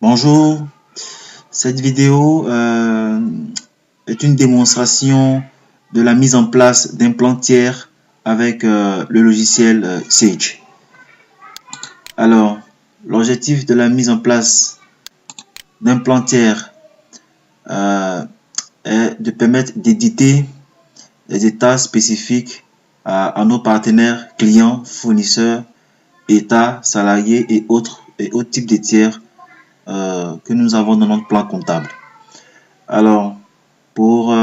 Bonjour, cette vidéo est une démonstration de la mise en place d'un plan tiers avec le logiciel Sage. Alors, l'objectif de la mise en place d'un plan tiers est de permettre d'éditer les états spécifiques à nos partenaires, clients, fournisseurs, États, salariés et autres types de tiers que nous avons dans notre plan comptable. Alors, pour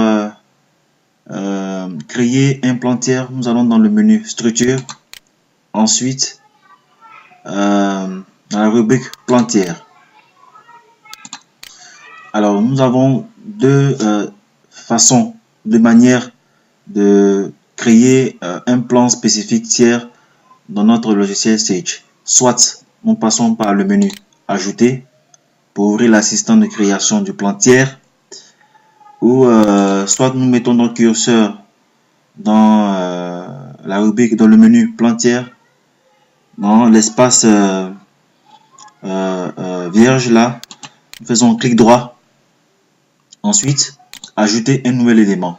créer un plan tiers, nous allons dans le menu structure, ensuite dans la rubrique plan tiers. Alors, nous avons deux façons, deux manières de créer un plan spécifique tiers dans notre logiciel Sage. Soit nous passons par le menu ajouter pour ouvrir l'assistant de création du plan tiers, ou soit nous mettons notre curseur dans la rubrique, dans le menu plan tiers, dans l'espace vierge là, nous faisons clic droit, ensuite ajouter un nouvel élément.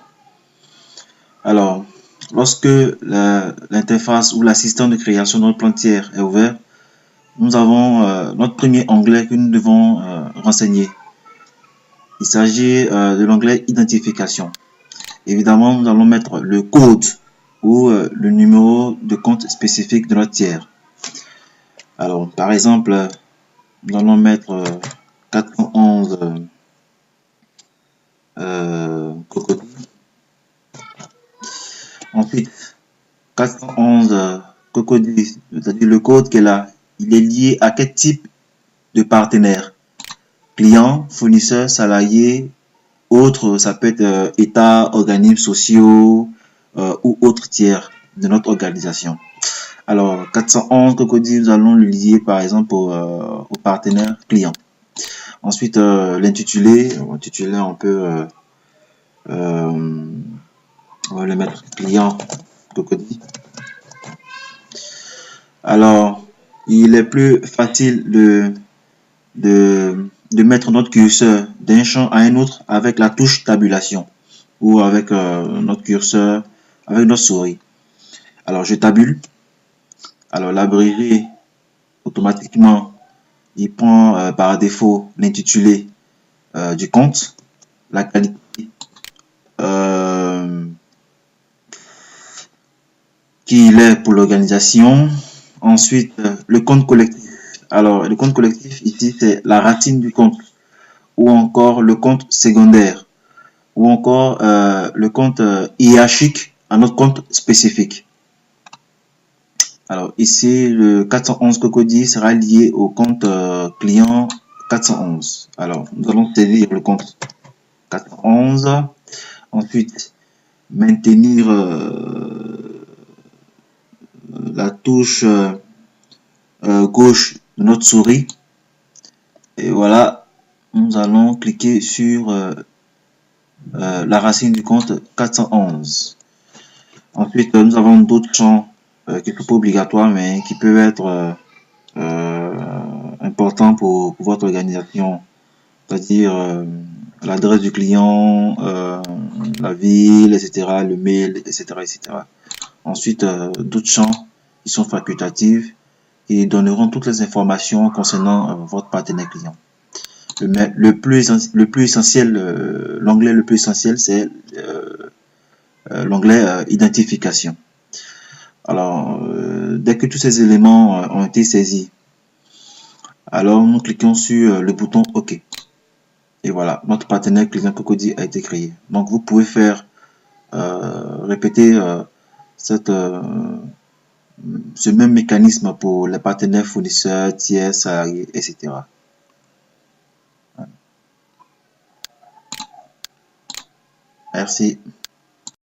Alors, lorsque l'interface ou l'assistant de création de notre plan tiers est ouvert, nous avons notre premier onglet que nous devons renseigner. Il s'agit de l'onglet identification. Évidemment, nous allons mettre le code ou le numéro de compte spécifique de notre tiers. Alors, par exemple, nous allons mettre 411 crocodile. Ensuite, 411 crocodile, c'est-à-dire le code qui est là, il est lié à quel type de partenaire? Client, fournisseur, salarié, autre, ça peut être État, organismes sociaux ou autres tiers de notre organisation. Alors, 411 crocodile, nous allons le lier par exemple au partenaire client. Ensuite, l'intitulé, on peut on va le mettre client crocodile. Alors, il est plus facile de mettre notre curseur d'un champ à un autre avec la touche tabulation ou avec notre curseur, avec notre souris. Alors, je tabule. Alors, l'abrégé, automatiquement, il prend par défaut l'intitulé du compte, la qualité, qui il est pour l'organisation. Ensuite, le compte collectif. Alors, le compte collectif, ici, c'est la racine du compte, ou encore le compte secondaire, ou encore le compte hiérarchique à notre compte spécifique. Alors, ici, le 411 crocodile sera lié au compte client 411. Alors, nous allons saisir le compte 411. Ensuite, maintenir la touche gauche de notre souris. Et voilà, nous allons cliquer sur la racine du compte 411. Ensuite, nous avons d'autres champs qui ne sont pas obligatoires, mais qui peuvent être importants pour votre organisation. C'est-à-dire l'adresse du client, la ville, etc., le mail, etc., etc. Ensuite, d'autres champs qui sont facultatifs et donneront toutes les informations concernant votre partenaire client. Le plus essentiel, l'onglet le plus essentiel, c'est l'onglet identification. Alors, dès que tous ces éléments ont été saisis, alors nous cliquons sur le bouton OK. Et voilà, notre partenaire client Cocody a été créé. Donc, vous pouvez faire répéter ce même mécanisme pour les partenaires fournisseurs, tiers, salariés, etc. Merci.